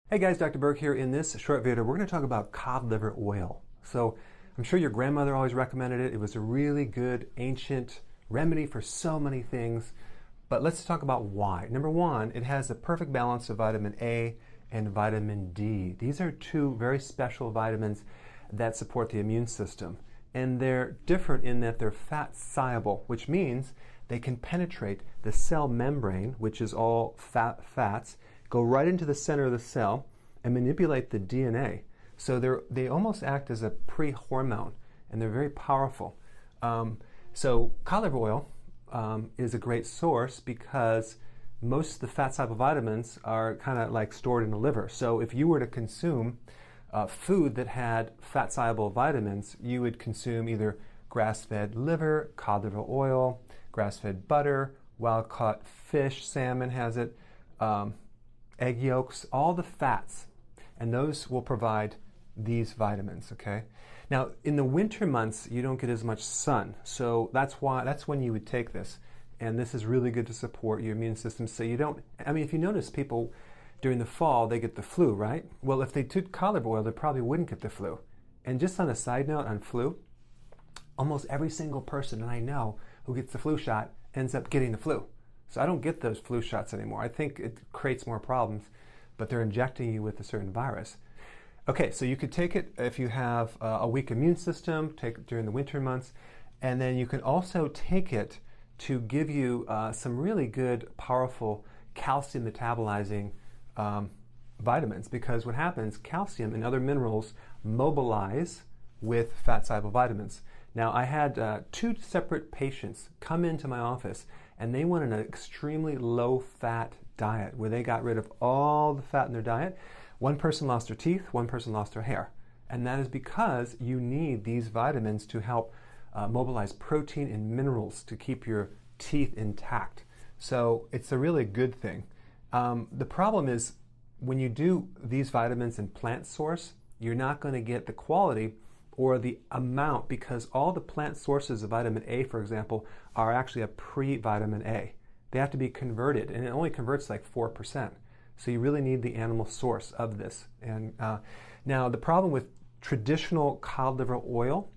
Hey guys, Dr. Berg here. In this short video, we're going to talk about cod liver oil. So I'm sure your grandmother always recommended it. It was a really good ancient remedy for so many things. But let's talk about why. Number one, it has a perfect balance of vitamin A and vitamin D. These are two very special vitamins that support the immune system. And they're different in that they're fat-soluble, which means they can penetrate the cell membrane, which is all fats, go right into the center of the cell and manipulate the DNA. So they almost act as a pre-hormone, and they're very powerful. So cod liver oil is a great source because most of the fat-soluble vitamins are kind of like stored in the liver. So if you were to consume food that had fat-soluble vitamins, you would consume either grass-fed liver, cod liver oil, grass-fed butter, wild-caught fish, salmon has it, egg yolks, all the fats, and those will provide these vitamins, okay? Now, in the winter months, you don't get as much sun, so that's when you would take this, and this is really good to support your immune system so you don't, if you notice people during the fall, they get the flu, right? Well, if they took cod liver oil, they probably wouldn't get the flu. And just on a side note on flu, almost every single person that I know who gets the flu shot ends up getting the flu. So I don't get those flu shots anymore. I think it creates more problems, but they're injecting you with a certain virus. Okay, so you could take it if you have a weak immune system, take it during the winter months, and then you can also take it to give you some really good, powerful calcium metabolizing vitamins, because what happens, calcium and other minerals mobilize with fat-soluble vitamins. Now, I had two separate patients come into my office, and they went on an extremely low-fat diet where they got rid of all the fat in their diet. One person lost their teeth, one person lost their hair. And that is because you need these vitamins to help mobilize protein and minerals to keep your teeth intact. So it's a really good thing. The problem is when you do these vitamins in plant source, you're not going to get the quality or the amount, because all the plant sources of vitamin A, for example, are actually a pre-vitamin A. They have to be converted, and it only converts like 4%. So you really need the animal source of this. And now the problem with traditional cod liver oil,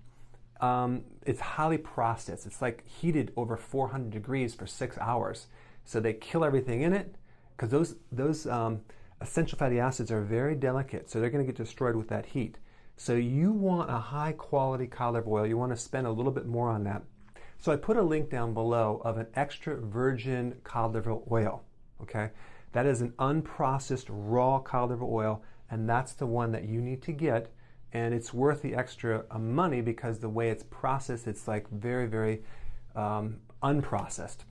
it's highly processed. It's like heated over 400 degrees for 6 hours. So they kill everything in it, because those essential fatty acids are very delicate, so they're going to get destroyed with that heat. So you want a high quality cod liver oil. You want to spend a little bit more on that. So I put a link down below of an extra virgin cod liver oil, okay? That is an unprocessed raw cod liver oil, and that's the one that you need to get, and it's worth the extra money because the way it's processed, it's like very, very unprocessed.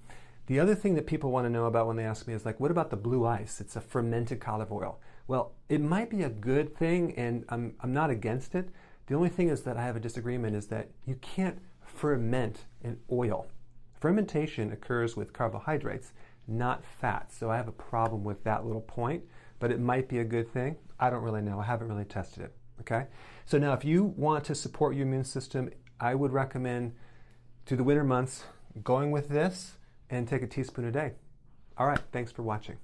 The other thing that people want to know about when they ask me is like, what about the blue ice? It's a fermented cod liver oil. Well, it might be a good thing, and I'm not against it. The only thing is that I have a disagreement is that you can't ferment an oil. Fermentation occurs with carbohydrates, not fat. So I have a problem with that little point, but it might be a good thing. I don't really know. I haven't really tested it, okay? So now if you want to support your immune system, I would recommend through the winter months going with this and take a teaspoon a day. All right, thanks for watching.